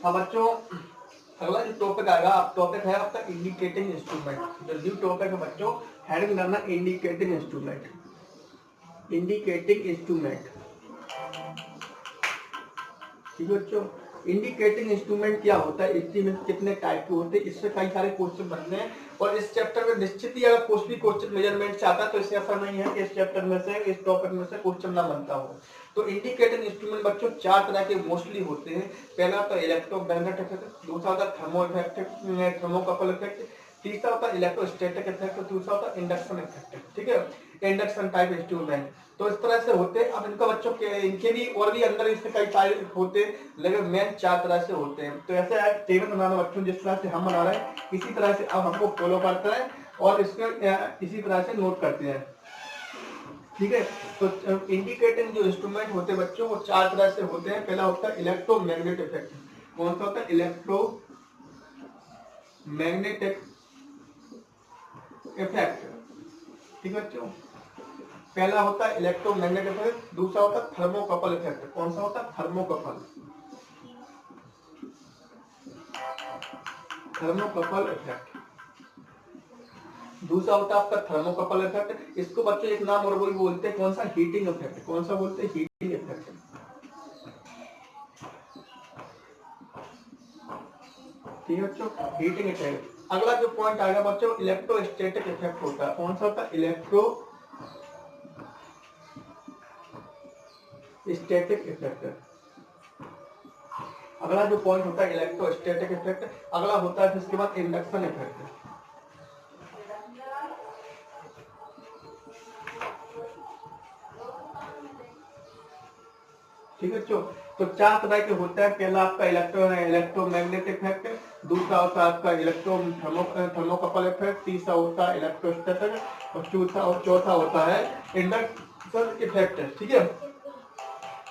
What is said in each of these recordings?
अब बच्चों अगला जो टॉपिक आएगा, अब टॉपिक है आपका इंडिकेटिंग इंस्ट्रूमेंट। जो न्यू टॉपिक है बच्चों, हेडिंग करना इंडिकेटिंग इंस्ट्रूमेंट। इंडिकेटिंग इंस्ट्रूमेंट, ठीक है बच्चों। इंडिकेटिंग इंस्ट्रूमेंट क्या होता है, इंस्ट्रूमेंट कितने टाइप के होते हैं, इससे कई सारे क्वेश्चन बनते हैं। और इस चैप्टर में निश्चित ही अगर कुछ भी क्वेश्चन मेजरमेंट से आता है तो इससे ऐसा नहीं है कि इस चैप्टर में से, इस टॉपिक में से क्वेश्चन ना बनता हो। तो इंडिकेटिंग इंस्ट्रूमेंट बच्चों चार तरह के मोस्टली होते हैं। पहला तो इलेक्ट्रोमैग्नेटिक इफेक्ट, दूसरा होता है थर्मो इफेक्ट, थर्मोकपल इफेक्ट, तीसरा होता है इलेक्ट्रोस्टैटिक इफेक्ट, दूसरा होता है इंडक्शन इफेक्ट। ठीक है, इंडक्शन टाइप इंस्ट्रूमेंट। तो इस तरह से होते हैं। अब इनका बच्चों के इनके भी और भी अंदर इससे कई सारे होते हैं, लेकिन मेन चार तरह से होते हैं। तो ऐसे आज टेबल बनाना बच्चों जिस तरह से हम बना रहे हैं, इसी तरह से अब हमको फॉलो करता है और इसको इसी तरह से नोट करते हैं। ठीक है, तो इंडिकेटिंग जो इंस्ट्रूमेंट होते हैं बच्चों वो चार तरह से होते हैं। पहला होता है इलेक्ट्रोमैग्नेट इफेक्ट। कौन सा होता है? Electromagnetic effect. ठीक है बच्चों, पहला होता है इलेक्ट्रोमैग्नेटिक इफेक्ट, दूसरा होता है थर्मोकपल इफेक्ट। कौन सा होता है? Thermocouple, thermocouple effect. दूसरा होता है आपका थर्मोकपल इफेक्ट। इसको बच्चों एक नाम और वही बोलते हैं, कौन सा? Heating effect. कौन सा बोलते हैं? Heating effect. ठीक है बच्चों, हीटिंग इफेक्ट। अगला जो पॉइंट आएगा बच्चों, इलेक्ट्रोस्टैटिक इफेक्ट होता है। कौन सा होता है? Electrostatic effect. अगला जो पॉइंट होता है इलेक्ट्रोस्टैटिक इफेक्ट। अगला होता है इसके बाद इंडक्शन इफेक्ट। ठीक है बच्चों, तो चार तरह के होता है। पहला आपका इलेक्ट्रोमैग्नेटिक इफेक्ट, दूसरा होता है आपका थर्मोकपल इफेक्ट, तीसरा होता है इलेक्ट्रोस्टैटिक और चौथा होता है इंडक्शन इफेक्ट। ठीक है,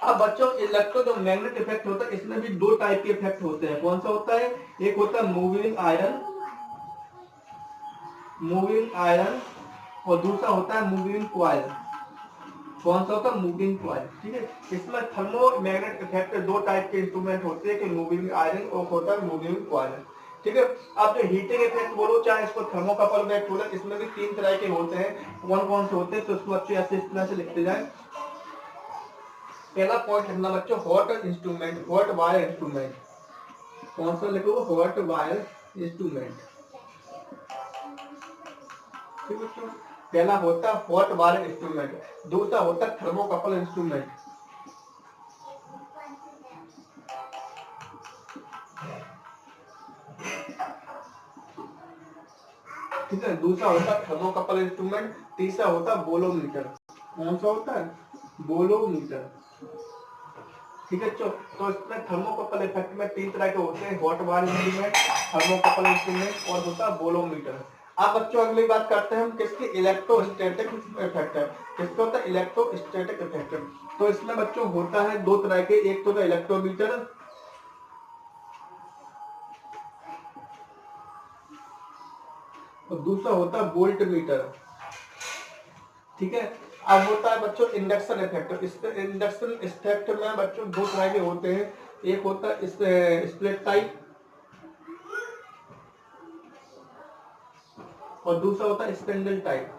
अब बच्चों इलेक्ट्रो जो मैग्नेट इफेक्ट होता है इसमें भी दो टाइप के इफेक्ट होते हैं। कौन सा होता है? एक होता है मूविंग आयरन और दूसरा होता है मूविंग कॉइल। कौन सा होता है? Moving coil. ठीक है, इसमें थर्मो मैग्नेट इफेक्ट दो टाइप के इंस्ट्रूमेंट होते हैं, कि मूविंग आयरन और होता है मूविंग कॉइल। ठीक है, आप जो हीटिंग इफेक्ट बोलो चाहे इसको थर्मोकपल इफेक्ट बोलो, इसमें भी तीन तरह के होते हैं। कौन कौन से होते हैं तो इसको अच्छे ऐसे इस तरह से लिखते जाए। पहला पॉइंट लिखना बच्चों, hot instrument, hot wire instrument. कौन सा लिखोगे? Hot wire instrument. ठीक है बच्चों, पहला होता है हॉट वायर इंस्ट्रूमेंट, दूसरा होता है थर्मोकपल इंस्ट्रूमेंट। ठीक है, दूसरा होता है थर्मोकपल इंस्ट्रूमेंट, तीसरा होता है बोलोमीटर। कौन सा होता है? बोलोमीटर। ठीक है, तो इसमें थर्मोकपल इफेक्ट में तीन तरह के होते हैं, hot wire instrument, thermocouple instrument और होता है बोलोमीटर। अब बच्चों अगली बात करते हैं हम किसकी? इलेक्ट्रोस्टैटिक इफेक्ट है। किसका होता है? Electrostatic effect. तो इसमें बच्चों होता है दो तरह के, एक तो होता है इलेक्ट्रोमीटर और दूसरा होता है वोल्ट मीटर। ठीक है, अब होता है बच्चों इंडक्शन इफेक्ट। इस इंडक्शन इफेक्ट में बच्चों दो तरह के होते हैं, एक होता है स्प्लिट टाइप और दूसरा होता है स्पिंडल टाइप।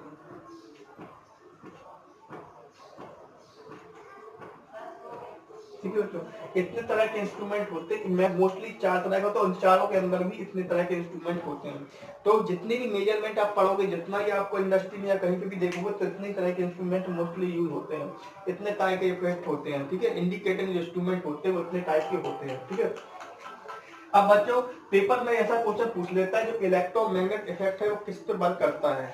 ठीक है बच्चों, इतने तरह के इंस्ट्रूमेंट होते हैं। मैं मोस्टली चार तरह का, तो उन चारों के अंदर भी इतने तरह के इंस्ट्रूमेंट होते हैं। तो जितनी भी मेजरमेंट आप पढ़ोगे, जितना ही आपको इंडस्ट्री में या कहीं पे भी देखोगे, तो इतने तरह के इंस्ट्रूमेंट मोस्टली यूज होते हैं, इतने तरह के इफेक्ट होते हैं। ठीक है, इंडिकेटिंग इंस्ट्रूमेंट होते हैं वो इतने टाइप के होते हैं। ठीक है, अब बच्चों पेपर में ऐसा क्वेश्चन पूछ लेता है, जो इलेक्ट्रोमैग्नेट इफेक्ट है वो किस पे वर्क करता है।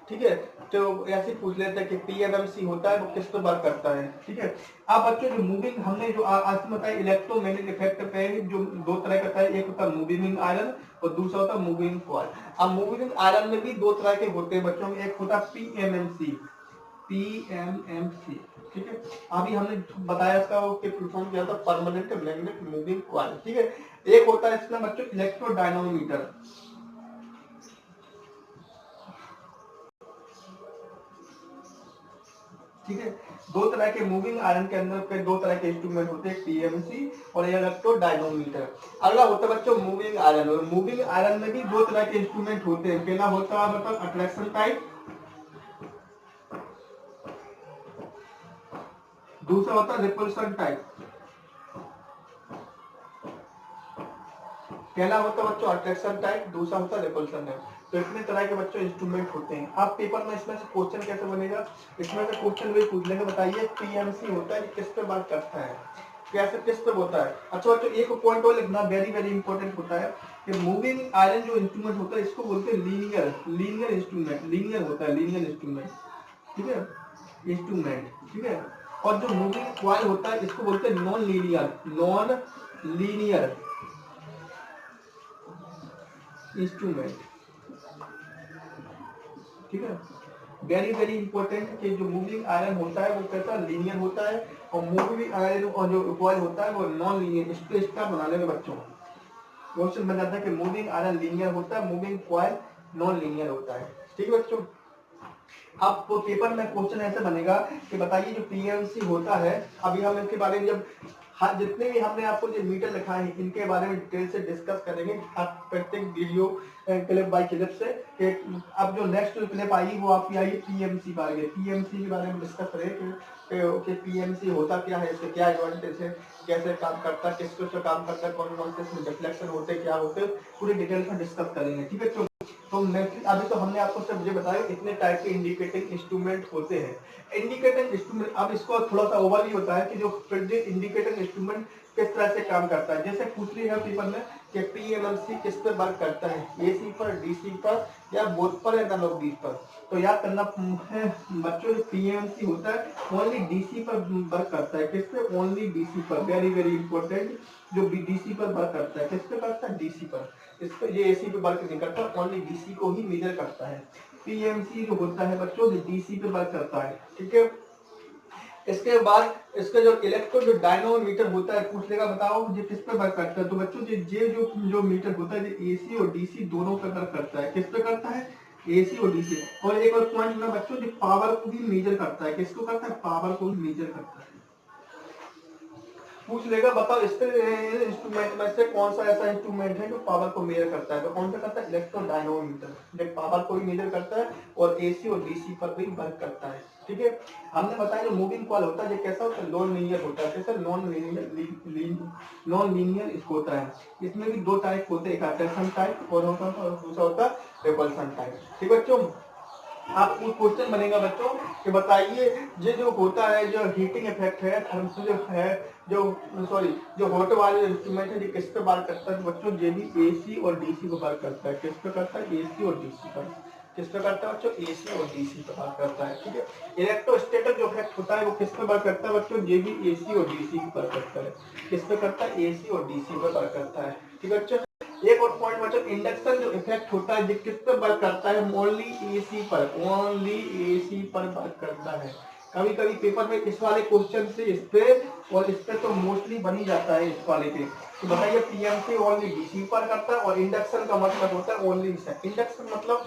ठीक है, तो ऐसे पूछ लेते हैं कि पीएमएमसी होता है वो किस पे वर्क करता है। ठीक है, अब बच्चों जो मूविंग हमने जो आज में बताया इलेक्ट्रोमैग्नेट इफेक्ट पे जो दो तरह का था, एक होता है मूविंग आयरन और दूसरा होता है मूविंग कॉइल। अब मूविंग आयरन में भी दो तरह के होते हैं बच्चों, एक होता है पीएमएमसी। ठीक है, अभी हमने बताया इसका फुल फॉर्म क्या था, परमानेंट मैग्नेट मूविंग कॉइल। ठीक है, एक होता है इसमें बच्चों इलेक्ट्रोडायनामोमीटर। ठीक ठीक है। दो तरह के मूविंग आयरन के अंदर के दो तरह के इंस्ट्रूमेंट होते हैं, पीएमसी और इलेक्ट्रोडायनोमीटर। अगला होता है बच्चों मूविंग आयरन, और मूविंग आयरन में भी दो तरह के इंस्ट्रूमेंट होते हैं। पहला होता है मतलब अट्रैक्शन टाइप, दूसरा होता है रिपल्शन टाइप। पहला होता है बच्चों अट्रैक्शन टाइप, दूसरा होता है रिपल्शन टाइप। तो इतने तरह के बच्चों इंस्ट्रूमेंट होते हैं। अब पेपर में इसमें से क्वेश्चन कैसे बनेगा, इसमें से क्वेश्चन भी पूछ लेंगे, बताइए पीएमसी होता है किस पे बात करता है, कैसे किस पे होता है। अच्छा बच्चों एक पॉइंट और लिखना, वेरी वेरी इंपॉर्टेंट होता है कि मूविंग आयरन जो इंस्ट्रूमेंट होता है इसको बोलते हैं लीनियर इंस्ट्रूमेंट, लीनियर होता है लीनियर इंस्ट्रूमेंट, ठीक है, इंस्ट्रूमेंट, ठीक है। और जो मूविंग कॉइल होता है इसको बोलते हैं नॉन लीनियर इंस्ट्रूमेंट, ठीक है। वेरी वेरी इंपॉर्टेंट कि जो मूविंग आयरन होता है वो कैसा लीनियर होता है, और मूविंग आयरन और जो कॉइल होता है वो नॉन लीनियर। इसको इसका बना लेंगे बच्चों, क्वेश्चन बन जाता है कि मूविंग आयरन लीनियर होता है, मूविंग कॉइल नॉन लीनियर होता है, ठीक है बच्चों। अब तो पेपर में क्वेश्चन ऐसे बनेगा कि बताइए जो पीएमसी होता है, अभी हम इसके बारे में जब जितने भी हमने आपको जो मीटर लिखाए हैं इनके बारे में डिटेल से डिस्कस करेंगे आप प्रत्येक वीडियो क्लिप बाय क्लिप से कि अब जो नेक्स्ट क्लिप आएगी वो आपकी आएगी पीएमसी बारे में, पीएमसी के बारे में डिस्कस करेंगे कि पीएमसी होता क्या है, इसके क्या एडवांटेज है, कैसे काम करता है, किस किस काम करता है, कौन कौन से इसमें डिफ्लेक्शन होते हैं, क्या होते हैं, पूरी डिटेल में डिस्कस करेंगे, ठीक है। तो अभी तो हमने आपको सब ये बताया कितने टाइप के इंडिकेटिंग इंस्ट्रूमेंट होते हैं। इंडिकेटिंग इंस्ट्रूमेंट, अब इसको थोड़ा सा ओवरव्यू होता है कि जो इंडिकेटिंग इंस्ट्रूमेंट किस तरह से काम करता है। जैसे पूछ रही है पेपर में कि पीएमसी किस पर वर्क करता है, एसी पर, डीसी पर, या बोथ पर, या नॉन बीस पर। तो याद करना है बच्चों, जो पीएमसी होता है ओनली डीसी पर वर्क करता है। किस पे? ओनली डीसी पर, वेरी वेरी इंपॉर्टेंट। जो डीसी पर वर्क करता है, किस पे करता है? डीसी पर। इस पे ये एसी पे वर्क नहीं करता, ओनली डीसी को ही मेजर करता है। पीएमसी जो होता है बच्चों डीसी पे वर्क करता है, ठीक है। इसके बाद इसका जो जो डायनोमीटर होता है, पूछ लेगा बताओ ये किस पे वर्क करता है। तो बच्चों ये जो मीटर होता है ये एसी और डीसी दोनों पे वर्क करता है। किस पे करता है? एसी और डीसी। और एक और पॉइंट ना बच्चों, जो पावर को भी मेजर करता है। किसको करता है? पावर को भी मेजर करता है। पूछ लेगा बताओ इसके इंस्ट्रूमेंट में से कौन सा ऐसा इंस्ट्रूमेंट है जो पावर को मेजर करता है। तो कौन सा करता है? इलेक्ट्रोडायनोमीटर, जो पावर को भी मेजर करता है और एसी और डीसी पर भी वर्क करता है, ठीक है। हमने बताया जो मूविंग कॉइल होता है ये कैसा होता है? नॉन लीनियर होता है। कैसा? नॉन लीनियर होता है। इसमें भी दो टाइप होते हैं, एक अट्रैक्शन टाइप और दूसरा होता है रिपल्शन टाइप, ठीक है बच्चों। आपको क्वेश्चन बनेगा बच्चों कि बताइए ये जो होता है जो हीटिंग इफेक्ट है, जो है जो हॉट वाले इंस्ट्रूमेंट है ये किस पे बात करता है? तो बच्चों ये भी एसी और डीसी को बात करता है। किस पे करता है? एसी और डीसी पर। किस पे करता है बच्चों? एसी और डीसी पे बात करता है, ठीक है। इलेक्ट्रोस्टैटिक जो इफेक्ट होता है वो किस पे बात करता है बच्चों? ये भी एसी और डीसी पर करता है। किस पे करता है? एसी और डीसी पर बात करता है, ठीक है बच्चों। एक और पॉइंट बच्चों, इंडक्शन जो इफेक्ट होता है किस पर वर्क करता है? ओनली एसी पर, ओनली एसी पर वर्क करता है। कभी कभी पेपर में इस वाले क्वेश्चन से इस पे और इस पे तो मोस्टली बन ही जाता है इस वाले पे। तो बताइए पीएमसी ओनली डीसी पर करता है और इंडक्शन का मतलब होता है ओनली इंडक्शन मतलब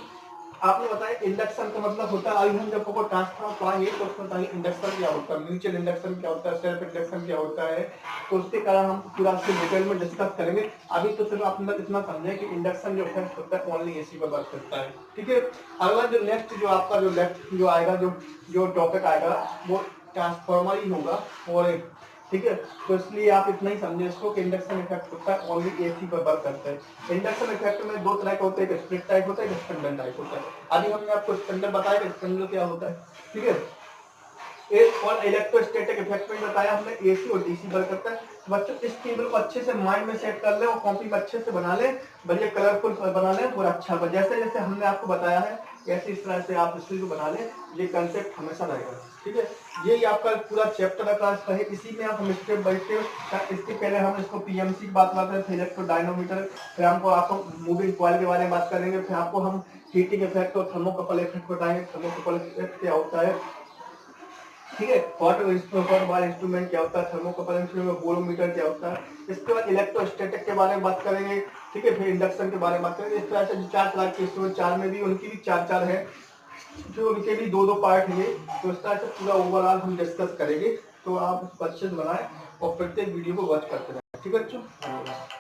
आपने बताया इंडक्शन का मतलब होता है, अभी हम जब को ट्रांसफार्मर पढ़ाएंगे तो उसमें बताएंगे इंडक्शन क्या होता है, म्यूचुअल इंडक्शन क्या होता है, सेल्फ इंडक्शन क्या होता है। तो उसके कारण हम पूरा डिटेल में डिस्कस करेंगे। अभी तो सिर्फ आप इतना समझे कि इंडक्शन जो इफेक्ट होता है ओनली एसी पर वर्क करता है, ठीक है। अगला जो नेक्स्ट जो आपका जो नेक्स्ट जो आएगा जो टॉपिक आएगा वो ट्रांसफार्मर ही होगा, और ठीक है। तो इसलिए आप इतना ही समझे इसको कि इंडक्शन इफेक्ट होता है ओनली एसी पर वर्क करता है। इंडक्शन इफेक्ट में दो तरह का होता है, एक स्प्लिट टाइप होता है, एक स्पंडल टाइप होता है। अभी हमने आपको स्पंडल बताया कि स्पंडल क्या होता है, ठीक है। एक और इलेक्ट्रोस्टैटिक इफेक्ट में बताया हमने एसी और डीसी वर्क करता है। बच्चों इस टेबल को अच्छे से माइंड में सेट कर ले और कॉपी में अच्छे से बना ले, बढ़िया कलरफुल बना ले और अच्छा पर जैसे जैसे हमने आपको बताया है ऐसे इस तरह से आप इसको बना ले, ये कंसेप्ट हमेशा रहेगा, ठीक है। यही आपका पूरा चैप्टर का है, इसी में आप हम स्टेप बाय स्टेप, इसके पहले हम इसको पीएमसी की बात करते हैं, इलेक्ट्रोडायनोमीटर, फिर हमको आपको मूविंग कॉइल के बारे में बात करेंगे, फिर आपको हम हीटिंग इफेक्ट और थर्मोकपल इफेक्ट बताएंगे, थर्मोकपल इफेक्ट क्या होता है, ठीक है। हॉट वाला इंस्ट्रूमेंट क्या होता है, थर्मोकपल इंस्ट्रूमेंट, बोरोमीटर क्या होता है। इसके बाद इलेक्ट्रोस्टैटिक के बारे में बात करेंगे, ठीक है। फिर इंडक्शन के बारे में बात करेंगे। इस तरह से जो चार तरह के इंस्ट्रूमेंट, चार में भी उनकी भी चार चार है, जो इनके भी दो पार्ट है, तो इस तरह से पूरा ओवरऑल हम डिस्कस करेंगे। तो आप इसको अच्छे से बनाएं और प्रत्येक वीडियो को वॉच करते रहें। ठीक है बच्चों।